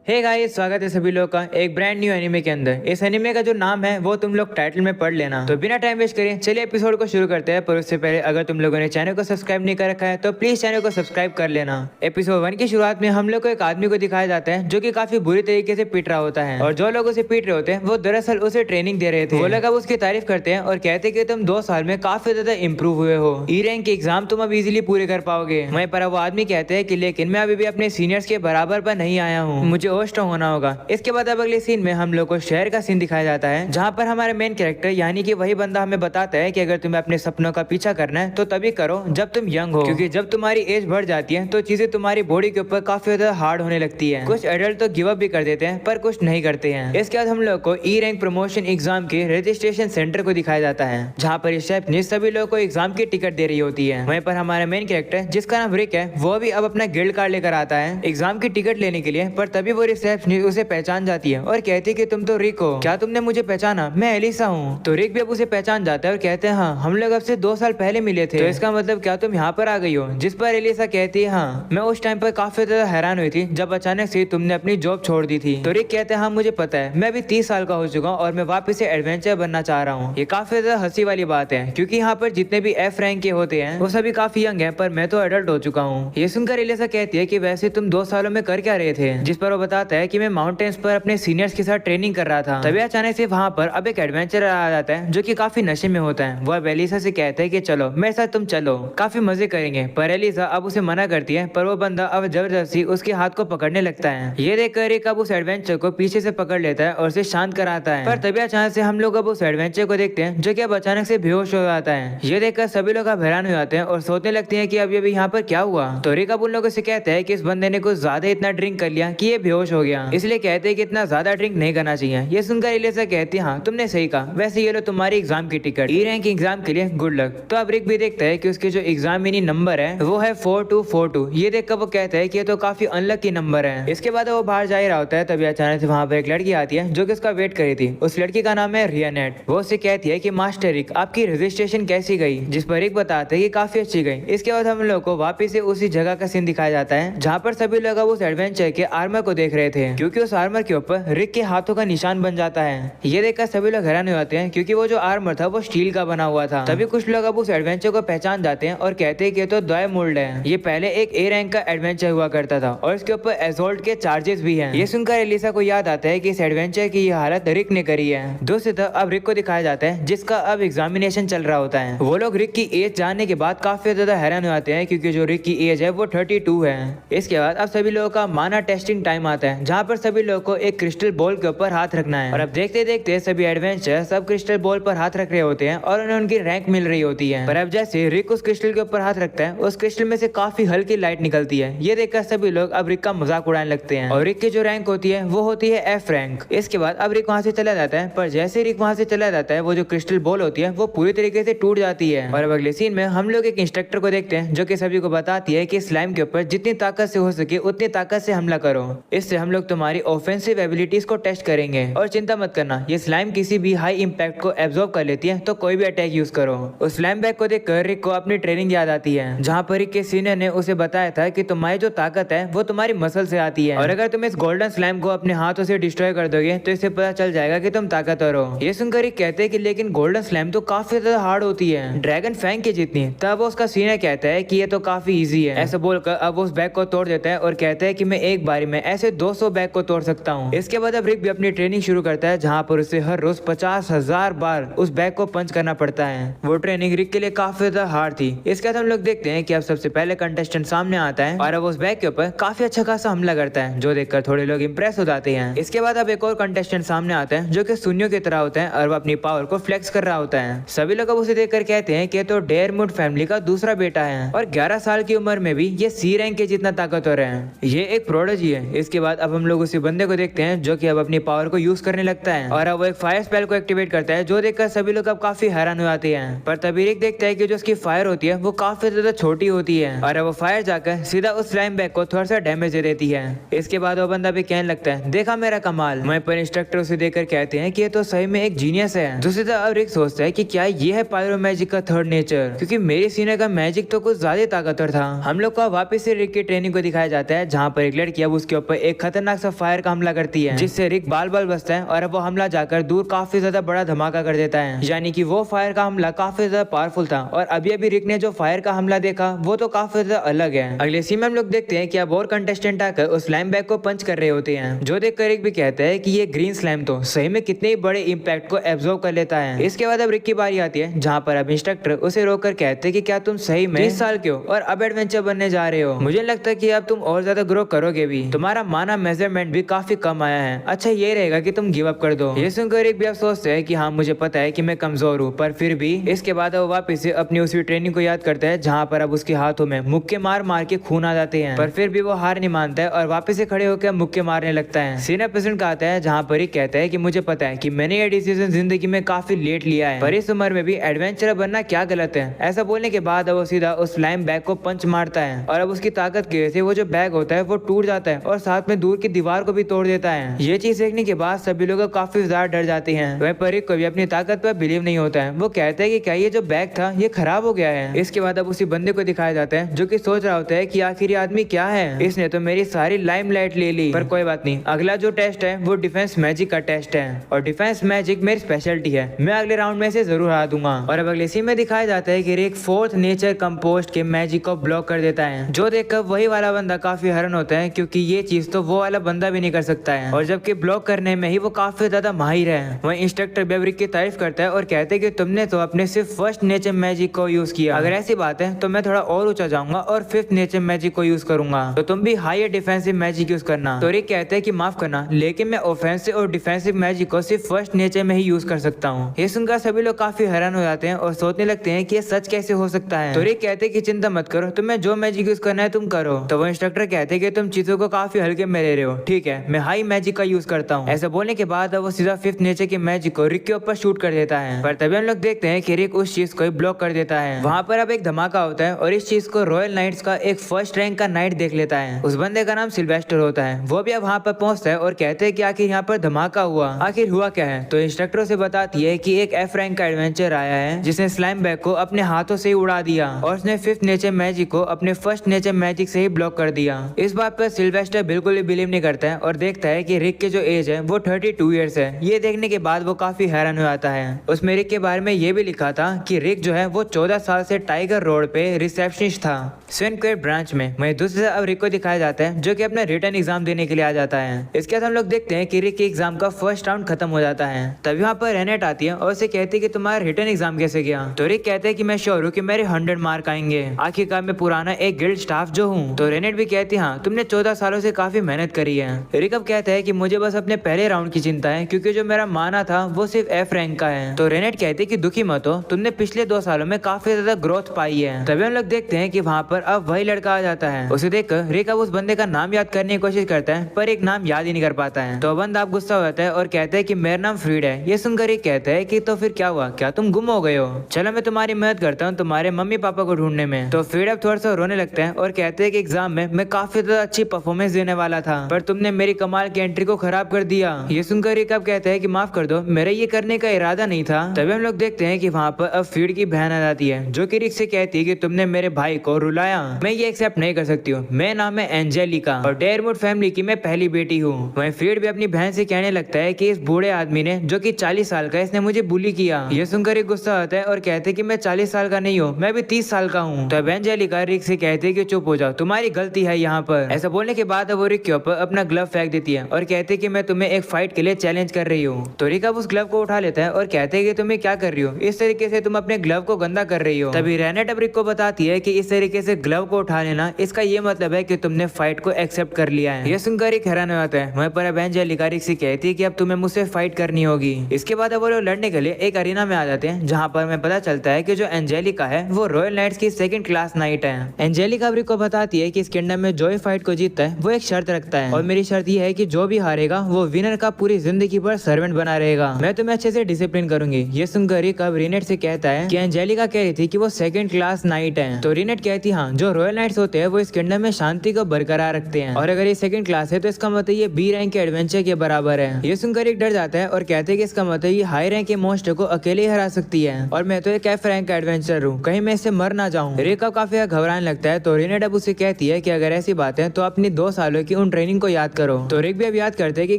Hey guys, स्वागत है सभी लोग का एक ब्रांड न्यू एनिमे के अंदर। इस एनिमे का जो नाम है वो तुम लोग टाइटल में पढ़ लेना। तो बिना टाइम वेस्ट करें चलिए एपिसोड को शुरू करते हैं। पर उससे पहले अगर तुम लोगों ने चैनल को सब्सक्राइब नहीं कर रखा है तो प्लीज चैनल को सब्सक्राइब कर लेना। एपिसोड 1 की शुरुआत में हम लोग को एक आदमी को दिखाया जाता है जो की काफी बुरी तरीके से पीट रहा होता है, और जो लोग उसे पीट रहे होते हैं वो दरअसल उसे ट्रेनिंग दे रहे थे। वो लोग अब उसकी तारीफ करते हैं और कहते हैं कि तुम 2 साल में काफी ज्यादा इंप्रूव हुए हो, ई रैंक के एग्जाम तुम अब इजीली पूरे कर पाओगे। वहीं पर वो आदमी कहते हैं कि लेकिन मैं अभी भी अपने सीनियर्स के बराबर पर नहीं आया हूँ, मुझे और स्ट्रॉन्ग होना होगा। इसके बाद अब अगले सीन में हम लोग को शहर का सीन दिखाया जाता है, जहाँ पर हमारे मेन कैरेक्टर यानी कि वही बंदा हमें बताता है कि अगर तुम्हें अपने सपनों का पीछा करना है तो तभी करो जब तुम यंग हो, क्योंकि जब तुम्हारी एज बढ़ जाती है तो चीजें तुम्हारी बॉडी के ऊपर काफी ज्यादा हार्ड होने लगती है। कुछ एडल्ट तो गिव अप भी कर देते हैं पर कुछ नहीं करते हैं। इसके बाद हम लोग को ई रैंक प्रमोशन एग्जाम के रजिस्ट्रेशन सेंटर को दिखाया जाता है, जहाँ पर रिसेप्शनिस्ट सभी लोगों को एग्जाम की टिकट दे रही होती है। वहीं पर हमारा मेन कैरेक्टर जिसका नाम रिक है वो भी अब अपना गिल्ड कार्ड लेकर आता है एग्जाम की टिकट लेने के लिए। पर तभी वो रिसेप्शनिस्ट उसे पहचान जाती है और कहती है कि तुम तो रिक हो, क्या तुमने मुझे पहचाना? मैं एलिसा हूँ। तो रिक भी अब उसे पहचान जाता है और कहते हैं हाँ, हम लोग अब से 2 साल पहले मिले थे, तो इसका मतलब क्या तुम यहाँ पर आ गई हो? जिस पर एलिसा कहती है हाँ, मैं उस टाइम पर काफी ज्यादा हैरान हुई थी जब अचानक से तुमने अपनी जॉब छोड़ दी थी। तो रिक कहते हैं हाँ मुझे पता है, मैं अभी 30 साल का हो चुका हूँ और मैं वापस से एडवेंचर बनना चाह रहा हूँ। ये काफी ज्यादा हंसी वाली बात है क्योंकि यहाँ पर जितने भी एफ रैंक के होते हैं वो सभी काफी यंग है, पर मैं तो एडल्ट हो चुका हूँ। ये सुनकर एलिसा कहती है कि वैसे तुम 2 सालों में कर क्या रहे थे? जिस पर वो बताता है कि मैं माउंटेन्स पर अपने सीनियर्स के साथ ट्रेनिंग कर रहा था। तभी अचानक से वहाँ पर अब एक एडवेंचर आ जाता है जो कि काफी नशे में होता है। वो अब एलिसा से कहता है कि चलो मेरे साथ तुम चलो, काफी मजे करेंगे। पर एलिसा अब उसे मना करती है, पर वो बंदा अब जबरदस्ती उसके हाथ को पकड़ने लगता है। ये देखकर एक अब उस एडवेंचर को पीछे से पकड़ लेता है और उसे शांत कराता है। पर तभी अचानक से हम लोग अब उस एडवेंचर को देखते हैं जो कि अब अचानक से बेहोश हो जाता है। ये देखकर सभी लोग अब हैरान हो जाते हैं और सोचने लगते हैं कि अभी अभी यहाँ पर क्या हुआ। तो रिक अब उन लोगों से कहता है कि इस बंदे ने कुछ ज्यादा इतना ड्रिंक कर लिया कि ये बेहोश हो गया, इसलिए कहते हैं कि इतना ज्यादा ड्रिंक नहीं करना चाहिए। ये सुनकर एलिसा कहती है हाँ तुमने सही कहा, वैसे ये लो तुम्हारी एग्जाम की टिकट, ई रैंक एग्जाम के लिए गुड लक। तो अब रिक भी देखता है कि उसके जो एग्जामिनी नंबर है वो है 4242। ये देखकर वो कहता है कि ये तो काफी अनलकी नंबर है। इसके बाद वो बाहर जा ही रहा होता है, तभी अचानक से वहाँ पर एक लड़की आती है जो कि उसका वेट करी थी। उस लड़की का नाम है रियानेट। वो उससे कहती है कि मास्टर रिक आपकी रजिस्ट्रेशन कैसी गई? जिस पर रिक बताते है कि काफी अच्छी गई। इसके बाद हम लोग को वापिस से उसी जगह का सीन दिखाया जाता है जहाँ पर सभी लोग उस एडवेंचर के आर्मर को देख रहे थे, क्योंकि उस आर्मर के ऊपर रिक के हाथों का निशान बन जाता है। ये देखकर सभी लोग हैरान हो जाते हैं क्योंकि वो जो आर्मर था वो स्टील का बना हुआ था। तभी कुछ लोग अब उस एडवेंचर को पहचान जाते हैं और कहते हैं कि तो दॉय मोल्ड है, ये पहले एक ए रैंक का एडवेंचर हुआ करता था और इसके ऊपर एसोल्ट के चार्जेस भी हैं। ये सुनकर एलिसा को याद आता है कि इस एडवेंचर की हालत रिक ने करी है। दूसरी तरफ अब रिक को दिखाया जाता है जिसका अब एग्जामिनेशन चल रहा होता है। वो लोग रिक की एज जानने के बाद काफी ज्यादा हैरान हो जाते हैं क्योंकि जो रिक की एज है वो 32 है। इसके बाद अब सभी लोगों का माना टेस्टिंग टाइम आता है, जहाँ पर सभी लोगों को एक क्रिस्टल बॉल के ऊपर हाथ रखना है। और अब देखते देखते सभी एडवेंचर सब क्रिस्टल बॉल पर हाथ रख रहे होते हैं और उन्हें उनकी रैंक मिल रही होती है। पर अब जैसे रिक उस क्रिस्टल के ऊपर हाथ रखता है उस क्रिस्टल में से काफी हल्की लाइट निकलती है। ये देखकर सभी लोग अब रिक का मजाक उड़ाने लगते हैं और रिक की जो रैंक होती है वो होती है एफ रैंक। इसके बाद अब रिक वहाँ से चला जाता है, पर जैसे रिक वहाँ से चला जाता है वो जो क्रिस्टल बॉल होती है वो पूरी तरीके से टूट जाती है। और अब अगले सीन में हम लोग एक इंस्ट्रक्टर को देखते हैं जो कि सभी को बताती है कि स्लाइम के ऊपर जितनी ताकत से हो सके उतनी ताकत से हमला करो, इससे हम लोग तुम्हारी ऑफेंसिव एबिलिटीज को टेस्ट करेंगे। और चिंता मत करना, ये स्लाइम किसी भी हाई इंपैक्ट को एब्जॉर्ब कर लेती है, तो कोई भी अटैक यूज करो। उस स्लाइम बैग को देखकर रिक को अपनी ट्रेनिंग याद आती है, जहाँ पर रिक के सीनियर ने उसे बताया था कि तुम्हारी जो ताकत है वो तुम्हारी मसल से आती है, और अगर तुम इस गोल्डन स्लाइम को अपने हाथों से डिस्ट्रॉय कर दोगे तो इससे पता चल जाएगा कि तुम ताकतवर हो। ये सुनकर रिक कहते हैं कि लेकिन गोल्डन स्लाइम तो काफी ज्यादा हार्ड होती है, ड्रैगन फैंग के जितनी। तब उसका सीनियर कहता है कि ये तो काफी इजी है। ऐसा बोलकर अब उस बैग को तोड़ देता है और कहता है कि मैं एक बारी में ऐसे 200 बैग को तोड़ सकता हूँ। इसके बाद अब रिक भी अपनी ट्रेनिंग शुरू करता है, जहाँ पर उसे हर रोज 50,000 बार उस बैग को पंच करना पड़ता है। वो ट्रेनिंग रिक के लिए काफी ज्यादा हार्ड थी। इसके बाद हम लोग देखते हैं कि अब सबसे पहले कंटेस्टेंट सामने आता है और अब उस बैग के ऊपर काफी अच्छा खासा हमला करता है, जो देखकर थोड़े लोग इंप्रेस हो जाते हैं। इसके बाद अब एक और कंटेस्टेंट सामने आता है जो कि सुनियों की तरह होता है और वो अपनी पावर को फ्लेक्स कर रहा होता है। सभी लोग अब उसे देखकर कहते हैं कि तो डेयरमुड फैमिली का दूसरा बेटा है और 11 साल की उम्र में भी ये सी रैंक के जितना ताकतवर है। ये एक प्रोडजी है। इसके बाद अब हम लोग उसी बंदे को देखते हैं जो कि अब अपनी पावर को यूज करने लगता है और अब वो एक फायर स्पेल को एक्टिवेट करता है, जो देखकर सभी लोग अब काफी हैरान हो जाते हैं। पर तभी रिक देखता है कि जो उसकी फायर होती है वो काफी ज्यादा छोटी होती है और अब वो फायर जाकर सीधा उस स्लाइम बैग को थोड़ा सा डैमेज दे देती है। इसके बाद वो बंदा भी कहने लगता है देखा मेरा कमाल। वहीं पर इंस्ट्रक्टर उसे देखकर कहते हैं कि ये तो सही में एक जीनियस है। दूसरी तरफ अब रिक सोचता है कि क्या ये है पायरो मैजिक का थर्ड नेचर, क्योंकि मेरे सीनियर का मैजिक तो कुछ ज्यादा ताकतवर था। हम लोग को वापस से रिक की ट्रेनिंग को दिखाया जाता है, जहाँ पर एक लड़की अब उसके ऊपर एक एक खतरनाक सा फायर का हमला करती है, जिससे रिक बाल बाल बचता है और अब वो हमला जाकर दूर काफी ज्यादा बड़ा धमाका कर देता है। यानी कि वो फायर का हमला काफी ज्यादा पावरफुल था और अभी अभी रिक ने जो फायर का हमला देखा वो तो काफी ज्यादा अलग है। अगले सीन में हम लोग देखते हैं कि अब और कंटेस्टेंट आकर उस स्लाइम बैग को पंच कर रहे होते हैं, जो देखकर रिक भी कहता है कि ये ग्रीन स्लाइम तो सही में कितने ही बड़े इम्पैक्ट को एब्जॉर्ब कर लेता है। इसके बाद अब रिक की बारी आती है, जहाँ पर अब इंस्ट्रक्टर उसे रोककर कहते हैं कि क्या तुम सही में 30 साल के हो और अब एडवेंचर बनने जा रहे हो? मुझे लगता है कि अब तुम और ज्यादा ग्रो करोगे भी, तुम्हारा माना मेजरमेंट भी काफी कम आया है। अच्छा ये रहेगा कि तुम गिव अप कर दो। ये सुनकर रिक भी अब सोचते है कि हाँ मुझे पता है कि मैं कमजोर हूँ, पर फिर भी। इसके बाद वो वापस से अपनी उसी ट्रेनिंग को याद करता है, जहाँ पर अब उसके हाथों में मुक्के मार मार के खून आ जाते हैं, पर फिर भी वो हार नहीं मानता है और वापस से खड़े होकर मुक्के मारने लगता है। सीनियर प्रेसिडेंट का आता है, जहाँ पर रिक कहता है कि मुझे पता है कि मैंने ये डिसीजन जिंदगी में काफी लेट लिया है, पर इस उम्र में भी एडवेंचरर बनना क्या गलत है। ऐसा बोलने के बाद वो सीधा उस स्लाइम बैग को पंच मारता है और अब उसकी ताकत की वजह से वो जो बैग होता है वो टूट जाता है और साथ में दूर की दीवार को भी तोड़ देता है। ये चीज देखने के बाद सभी लोग काफी ज्यादा डर जाते हैं। वह पर रिक को भी अपनी ताकत पर बिलीव नहीं होता है। वो कहता है कि क्या ये जो बैग था ये खराब हो गया है। इसके बाद अब उसी बंदे को दिखाया जाता है, जो कि सोच रहा होता है कि आखिर ये आदमी क्या है, इसने तो मेरी सारी लाइमलाइट ले ली। पर कोई बात नहीं, अगला जो टेस्ट है वो डिफेंस मैजिक का टेस्ट है और डिफेंस मैजिक मेरी स्पेशलिटी है, मैं अगले राउंड में से जरूर हरा दूंगा। और अब अगले सीन में दिखाया जाता है कि रिक फोर्थ नेचर कंपोस्ट के मैजिक को ब्लॉक कर देता है, जो देखकर वही वाला बंदा काफी हैरान होता है, क्योंकि ये चीज तो वो वाला बंदा भी नहीं कर सकता है और जबकि ब्लॉक करने में ही वो काफी ज्यादा माहिर है। वही इंस्ट्रक्टर भी रिक की तारीफ करता है और कहते हैं कि तुमने तो अपने सिर्फ फर्स्ट नेचर मैजिक को यूज किया, अगर ऐसी बात है तो मैं थोड़ा और ऊंचा जाऊंगा और फिफ्थ नेचर मैजिक को यूज करूंगा, तो तुम भी हायर डिफेंसिव मैजिक यूज करना। तो रिक कहते हैं कि माफ करना, लेकिन मैं ऑफेंसिव और डिफेंसिव मैजिक को सिर्फ फर्स्ट नेचर में ही यूज कर सकता हूँ। ये सुनकर सभी लोग काफी हैरान हो जाते हैं और सोचने लगते हैं कि ये सच कैसे हो सकता है। तो रिक कहते हैं कि चिंता मत करो, तुम्हें जो मैजिक यूज करना है तुम करो। तो वो इंस्ट्रक्टर कहते हैं कि तुम चीजों को काफी हल्के में ले रहे हो, ठीक है मैं हाई मैजिक का यूज करता हूँ। ऐसा बोलने के बाद वो सीधा फिफ्थ नेचर के मैजिक को रिक के ऊपर शूट कर देता है, पर तभी हम लोग देखते हैं कि रिक उस चीज को ब्लॉक कर देता है। वहाँ पर अब एक धमाका होता है और इस चीज को रॉयल नाइट्स का एक फर्स्ट रैंक का नाइट देख लेता है। उस बंदे का नाम सिल्वेस्टर होता है। वो भी अब वहाँ पर पहुंचता है और कहते हैं कि आखिर यहाँ पर धमाका हुआ, आखिर हुआ क्या है। तो इंस्ट्रक्टरों से बताती है कि एक एफ रैंक का एडवेंचर आया है, जिसने स्लाइम बैग को अपने हाथों से ही उड़ा दिया और उसने फिफ्थ नेचर मैजिक को अपने फर्स्ट नेचर मैजिक से ही ब्लॉक कर दिया। इस बात पर सिल्वेस्टर बिल्कुल भी बिलीव नहीं करता है और देखता है कि रिक के जो एज है वो 32 ईयर्स है। ये देखने के बाद वो काफी हैरान हो जाता है। उसमें रिक के बारे में ये भी लिखा था कि रिक जो है वो 14 साल से टाइगर रोड पे रिसेप्शनिस्ट था, स्वेनक्वेट ब्रांच में। वहीं दूसरी तरफ अब रिक को दिखाया जाता है, जो कि अपना रिटर्न एग्जाम देने के लिए आ जाता है। इसके बाद हम लोग देखते हैं कि रिक के एग्जाम का फर्स्ट राउंड खत्म हो जाता है। तभी वहाँ पर रेनेट आती है और उसे कहती है कि तुम्हारा रिटर्न एग्जाम कैसे गया। तो रिक कहते हैं कि मैं श्योर हूँ कि मेरे 100 मार्क आएंगे, आखिरकार मैं पुराना एक गिल्ड स्टाफ जो हूँ। तो रेनेट भी कहती है हाँ तुमने 14 सालों से काफी मेहनत करी है। रिक अब कहता है कि मुझे बस अपने पहले राउंड की चिंता है, क्योंकि जो मेरा माना था वो सिर्फ एफ रैंक का है। तो रेनेट कहते हैं कि दुखी मत हो, तुमने पिछले 2 सालों में काफी ज्यादा ग्रोथ पाई है। तभी हम लोग देखते हैं कि वहाँ पर अब वही लड़का आ जाता है। उसे देखकर रिक अब उस बंदे का नाम याद करने की कोशिश करता है, पर एक नाम याद ही नहीं कर पाता है। तो बंदा अब गुस्सा हो जाता है और कहता है कि मेरा नाम फ्रीड है। ये सुनकर रिक कहता है कि तो फिर क्या हुआ, क्या तुम गुम हो गए हो? चलो मैं तुम्हारी मदद करता हूँ तुम्हारे मम्मी पापा को ढूंढने में। तो फ्रीड अब थोड़ा सा रोने लगता है और कहते हैं कि एग्जाम में मैं काफी ज्यादा अच्छी परफॉर्मेंस देने वाला था, पर तुमने मेरी कमाल की एंट्री को खराब कर दिया। ये सुनकर रिक अब कहता है कि माफ कर दो, मेरा ये करने का इरादा नहीं था। तभी हम लोग देखते हैं कि वहाँ पर अब फ्रीड की बहन आ जाती है, जो कि रिक से कहती है कि तुमने मेरे भाई को रुलाया, मैं ये एक्सेप्ट नहीं कर सकती हूँ। मैं नाम है एंजेलिका और डेयरवुड फैमिली की मैं पहली बेटी हूँ। वहीं फ्रीड भी अपनी बहन से कहने लगता है कि इस बूढ़े आदमी ने, जो कि 40 साल का है, इसने मुझे बुली किया। ये सुनकर एक गुस्सा आता है और कहते हैं कि मैं 40 साल का नहीं हूँ, मैं भी 30 साल का हूँ। तो एंजेलिका रिक से कहते हैं कि चुप हो जाओ, तुम्हारी गलती है यहाँ पर। ऐसा बोलने के बाद वो रिक के ऊपर अपना ग्लव फेंक देती है और कहते हैं कि मैं तुम्हें एक फाइट के लिए चैलेंज कर रही हूँ। तो रिक अब उस ग्लव को उठा लेता है और कहते हैं कि तुम्हें क्या कर रही हो, इस तरीके से तुम अपने ग्लव को गंदा कर रही हो। तभी रेनेट अब रिक को बताती है कि इस तरीके से ग्लव को उठा लेना, इसका ये मतलब है कि तुमने फाइट को एक्सेप्ट कर लिया है। ये सुनकर रिक हैरान हो जाता है। वहीं पर अब एंजेलिका रिक से कहती है कि अब तुम्हें मुझसे फाइट करनी होगी। इसके बाद अब वो लोग लड़ने के लिए एक अरीना में आ जाते हैं, जहाँ पर हमें पता चलता है कि जो एंजेलिका है वो रॉयल नाइट्स की 2nd क्लास नाइट है। एंजेलिका रिक को बताती है कि इस किंगडम में जो भी फाइट को जीतता है वो एक शर्त रखता है, और मेरी शर्त ये है कि जो भी हारेगा वो विनर का पूरी जिंदगी भर सर्वेंट बना रहेगा। मैं तुम्हें अच्छे से डिसिप्लिन करूंगी। ये सुनकर रिक अब रिनेट से कहता है कि एंजेलिका कह रही थी कि वो 2nd क्लास नाइट है। तो रिनेट कहती हाँ, जो रॉयल नाइट्स होते हैं वो इस किंगडम में शांति को बरकरार रखते हैं, और अगर ये 2nd क्लास है तो इसका मतलब ये बी रैंक के एडवेंचर के बराबर है। ये सुनकर रिक डर जाता है और कहते हैं कि इसका मतलब ये हाई रैंक के मॉन्स्टर को अकेले ही हरा सकती है, और मैं तो एक एफ रैंक का एडवेंचर हूँ, कहीं मैं इससे मर ना जाऊँ। रिक अब काफी घबराने लगता है। तो रिनेट अब उसे कहती है कि अगर ऐसी बात है तो अपनी 2 सालों की उन ट्रेनिंग को याद करो। तो रिक भी अब याद करते हैं कि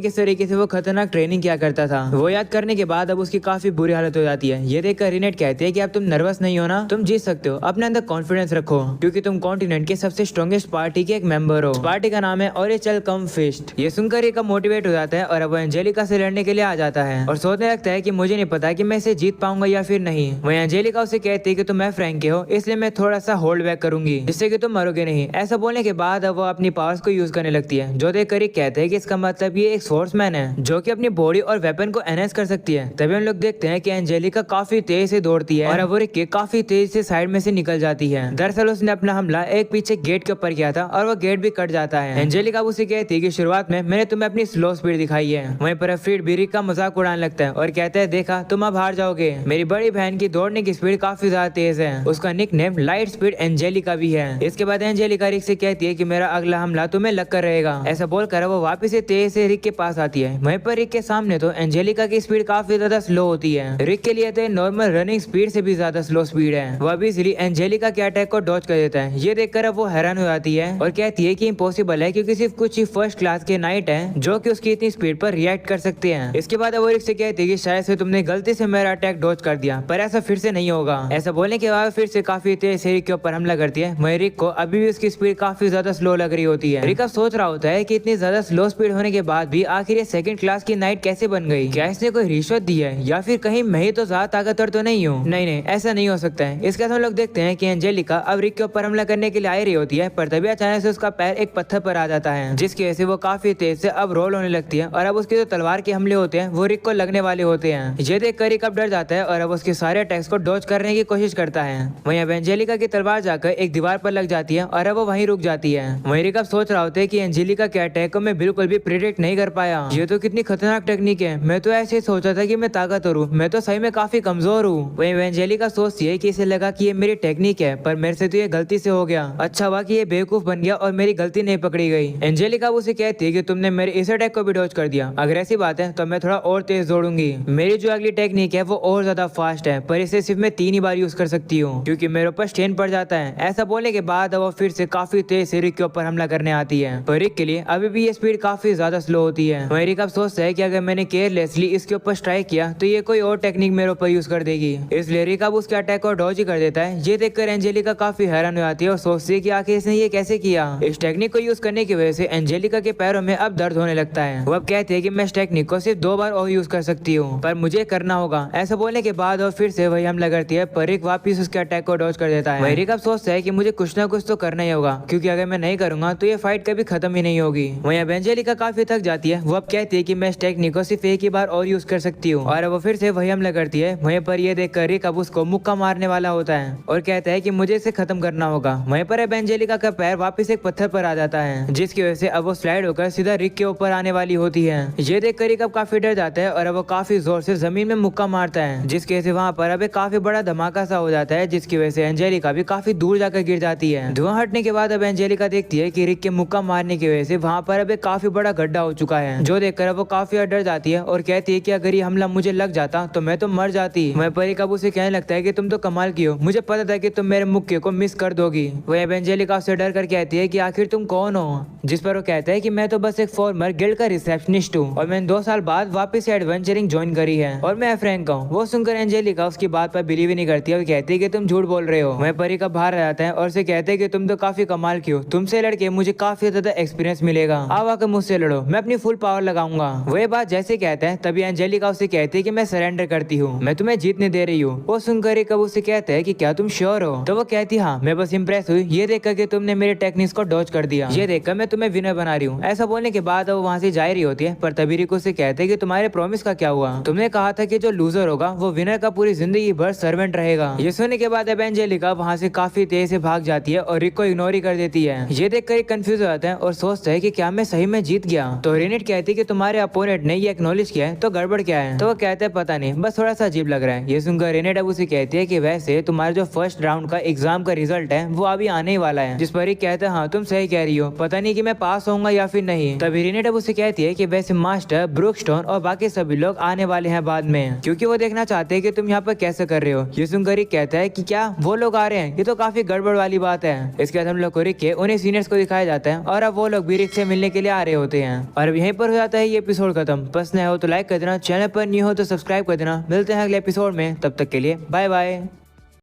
किस तरीके से वो खतरनाक ट्रेनिंग किया करता था। वो याद करने के बाद अब उसकी काफी बुरी हालत हो जाती है। ये देखकर रिनेट कहते हैं कि अब तुम नर्वस नहीं हो ना, तुम जीत सकते हो, अपने अंदर कॉन्फिडेंस रखो क्योंकि तुम कॉन्टिनेंट के सबसे स्ट्रॉन्गेस्ट पार्टी के एक मेंबर हो। पार्टी का नाम है ओरेचल कम फिस्ट। ये सुनकर रिक मोटिवेट हो जाता है और अब वो एंजेलिका से लड़ने के लिए आ जाता है और सोचने लगता है कि मुझे नहीं पता कि मैं इसे जीत पाऊंगा या फिर नहीं। वहीं एंजेलिका उसे कहती है कि तुम फ्रैंक के हो, इसलिए मैं थोड़ा सा होल्ड बैक करूंगी जिससे कि तुम मरोगे नहीं। ऐसा बोलने के बाद अब वो अपनी पावर्स को यूज करने लगती है, जो देखकर रिक कहते हैं कि इसका मतलब ये एक सोर्समैन है जो कि अपनी बॉडी और वेपन को एनहेंस कर सकती है। तभी हम लोग देखते हैं कि एंजेलिका काफी तेज से दौड़ती है और अब वो रिक के काफी तेज से साइड में से निकल जाती है। दरअसल उसने अपना हमला एक पीछे गेट के ऊपर किया था और वो गेट भी कट जाता है। एंजेलिका उसे कहती है कि शुरुआत में मैंने तुम्हें अपनी स्लो स्पीड दिखाई है। वहीं पर फ्रीड भी रिक का मजाक उड़ाने लगता है और कहता है देखा तुम अब हार जाओगे, मेरी बड़ी बहन की दौड़ने की स्पीड काफी ज्यादा तेज है, उसका निकनेम लाइट स्पीड एंजेलिका भी है। इसके बाद एंजेलिका रिक से कहती है कि मेरा अगला हमला तुम्हें लग कर रहेगा। ऐसा बोलकर वो वापस से तेज से रिक के पास आती है। वहीं पर रिक के सामने तो एंजेलिका की स्पीड काफी ज्यादा स्लो होती है। रिक के लिए तो नॉर्मल रनिंग स्पीड से भी ज्यादा स्लो स्पीड है। वह भी इसीलिए एंजेलिका के अटैक को डॉज कर देता है। ये देखकर अब वो हैरान हो जाती है और कहती है कि इम्पॉसिबल है क्योंकि सिर्फ कुछ ही फर्स्ट क्लास के नाइट है जो कि उसकी इतनी स्पीड पर रिएक्ट कर सकते हैं। इसके बाद वो रिक से कहती है कि शायद से तुमने गलती से मेरा अटैक डॉज कर दिया, पर ऐसा फिर से नहीं होगा। ऐसा बोलने के बाद फिर से काफी तेज से रिक के ऊपर हमला करती है। वहीं रिक को अभी भी उसकी स्पीड काफी ज्यादा स्लो लग रही होती है। रिक अब सोच रहा होता है कि इतनी ज्यादा स्लो स्पीड होने के बाद भी आखिर ये सेकंड क्लास की नाइट कैसे बन गई? क्या इसने कोई रिश्वत दी है या फिर कहीं मैं ही तो ज्यादा ताकतवर तो नहीं हूँ? नहीं, ऐसा नहीं हो सकता है। इसके बाद हम लोग देखते हैं कि एंजेलिका अब रिक के ऊपर हमला करने के लिए आ रही होती है, पर तभी अचानक से उसका पैर एक पत्थर पर आ जाता है जिसकी वजह से वो काफी तेज से अब रोल होने लगती है और अब उसके जो तलवार के हमले होते हैं वो रिक को लगने वाले होते हैं। ये देखकर रिक अब डर जाता है और अब उसके सारे अटैक्स को डॉज करने की कोशिश करता है। वहीं अब एंजेलिका की तलवार जाकर एक दीवार पर लग जाती है और अब वो वहीं रुक जाती है। वहीं रिक अब सोच रहा होता है कि एंजेलिका के अटैक को मैं बिल्कुल भी प्रिडिक्ट नहीं कर पाया। ये तो कितनी खतरनाक टेक्निक है, मैं तो ऐसे ही सोचा था कि मैं ताकतवर हूँ, मैं तो सही में काफी कमजोर हूँ। वहीं एंजेलिका सोचती है कि इसे लगा कि ये मेरी टेक्निक है, पर मेरे से तो ये गलती से हो गया। अच्छा हुआ कि ये बेवकूफ बन गया और मेरी गलती नहीं पकड़ी गई। एंजेलिका उसे कहती है कि तुमने मेरे इस अटैक को भी डॉज कर दिया, अगर ऐसी बात है तो मैं थोड़ा और तेज दौड़ूंगी। मेरी जो अगली टेक्निक है वो और ज्यादा फास्ट है, पर इसे सिर्फ मैं 3 ही बार यूज कर सकती हूँ क्योंकि मेरे ऊपर स्टेन पड़ जाता है। ऐसा बोलने के बाद वो फिर से काफी तेज से रिक के ऊपर हमला करने आती है, पर रिक के लिए अभी भी ये स्पीड काफी ज्यादा स्लो होती है। वहीं रिक अब सोचता है कि अगर मैंने केयरलेसली इसके ऊपर स्ट्राइक किया तो ये कोई और टेक्निक मेरे ऊपर यूज कर देगी, इसलिए रिक अब उसके अटैक को डॉज ही कर देता है। ये देखकर एंजेलिका काफी हैरान हो जाती है और सोचती है कि आखिर इसने ये कैसे किया। इस टेक्निक को यूज करने की वजह से एंजेलिका के पैरों में अब दर्द होने लगता है। वो अब कहती है कि मैं इस टेक्निक को सिर्फ 2 बार और यूज कर सकती हूँ, पर मुझे करना होगा। ऐसा बोलने के बाद वो फिर से वही हमला करती है, पर रिक वापिस उसके अटैक को डॉज कर देता है। वहीं रिक अब सोचता है कि मुझे कुछ ना कुछ तो करना ही होगा क्योंकि अगर मैं नहीं करूंगा तो ये फाइट कभी खत्म ही नहीं होगी। वहीं अब एंजेलिका काफी थक जाती है। वो अब कहती है कि मैं इस टेक्निक को सिर्फ एक ही बार और यूज कर सकती हूँ और वो फिर से वही हमला करती है। वहीं पर ये देखकर रिक अब उसको मुक्का मारने वाला होता है और कहता है कि मुझे इसे खत्म करना होगा। वहीं पर अब एंजेलिका का पैर वापस एक पत्थर पर आ जाता है जिसकी वजह से अब वो स्लाइड होकर सीधा रिक के ऊपर आने वाली होती है। ये देखकर रिक अब काफी डर जाता है और अब वो काफी जोर से जमीन में मुक्का मारता है जिसकी वजह से वहाँ पर अब एक काफी बड़ा धमाका सा हो जाता है जिसकी वजह से एंजेलिका भी काफी दूर जाकर गिर जाती है। धुआं हटने के बाद अब एंजेलिका देखती है कि रिक के मुक्का मारने की वजह से वहाँ पर अब एक काफी बड़ा गड्ढा हो चुका है, जो देखकर वो काफी डर जाती है और कहती है कि अगर ये हमला मुझे लग जाता तो मैं तो मर जाती। वहीं पर रिक अब उसे कहने लगता है कि तुम तो कमाल की हो, मुझे पता था कि तुम मेरे मुक्के को मिस कर दोगी। वहीं अब एंजेलिका उससे डर कर कहती है कि आखिर तुम कौन हो? जिस पर वो कहता है कि मैं तो बस एक फॉर्मर गिल्ड का रिसेप्शनिस्ट हूँ और मैंने 2 साल बाद वापस से एडवेंचरिंग ज्वाइन करी है और मैं फ्रैंक हूँ। वो सुनकर एंजेलिका उसकी बात पर बिलीव ही नहीं करती है और कहती है कि तुम झूठ बोल रहे हो। वहीं पर रिक अब बाहर आ जाता है और उसे कहते हैं कि तुम तो काफी कमाल की हो, तुमसे लड़के मुझे काफी ज्यादा एक्सपीरियंस मिलेगा, आओ आकर मुझसे लड़ो, मैं अपनी फुल पावर लगाऊंगा। वही बात जैसे कहता है तभी एंजेलिका उसे कहती है कि मैं सरेंडर करती हूँ, मैं तुम्हें जीतने दे रही हूँ। वो सुनकर रिक अब उसे कहता है कि क्या तुम श्योर हो? तो वो कहती हाँ, मैं बस इंप्रेस हुई ये देखकर कि तुमने मेरे टेक्निक्स को डॉज कर दिया, ये देखकर मैं तुम्हें विनर बना रही हूँ। ऐसा बोलने के बाद वो वहाँ से जा रही होती है, पर तभी रिक उसे कहते हैं कि तुम्हारे प्रॉमिस का क्या हुआ? तुमने कहा था कि जो लूजर होगा वो विनर का पूरी जिंदगी भर सर्वेंट रहेगा। ये सुनने के बाद अब एंजेलिका वहाँ से काफी तेज से भाग जाती है और रिक को इग्नोर ही कर देती है। ये देखकर कंफ्यूज हो जाता है और सोचता है कि क्या मैं सही में जीत गया? तो रिनेट कहती है कि तुम्हारे अपोनेंट ने ये एक्नॉलेज किया है तो गड़बड़ क्या है? तो वो कहते हैं पता नहीं, बस थोड़ा सा अजीब लग रहा है। ये सुनकर रिनेट अब उसे कहती है कि वैसे तुम्हारा जो फर्स्ट राउंड का एग्जाम का रिजल्ट है वो अभी आने ही वाला है। जिस पर रिक कहता है हाँ तुम सही कह रही हो, पता नहीं कि मैं पास होऊंगा या फिर नहीं। तभी रिनेट अब उसे कहती है कि वैसे मास्टर, ब्रूकस्टोन और बाकी सभी लोग आने वाले हैं बाद में, क्योंकि वो देखना चाहते हैं कि तुम यहाँ पर कैसे कर रहे हो। ये सुनकर रिक कहता है कि क्या वो लोग आ रहे हैं? ये तो काफी गड़बड़ वाली बात है। इसके बाद हम लोग को रिक के उन्हें सीनियर्स को दिखाया जाता है और अब वो वो लोग भी रिक से मिलने के लिए आ रहे होते हैं। और अब यहीं पर हो जाता है ये एपिसोड खत्म। पसंद आया हो तो लाइक कर देना, चैनल पर न्यू हो तो सब्सक्राइब कर देना। मिलते हैं अगले एपिसोड में, तब तक के लिए बाय बाय।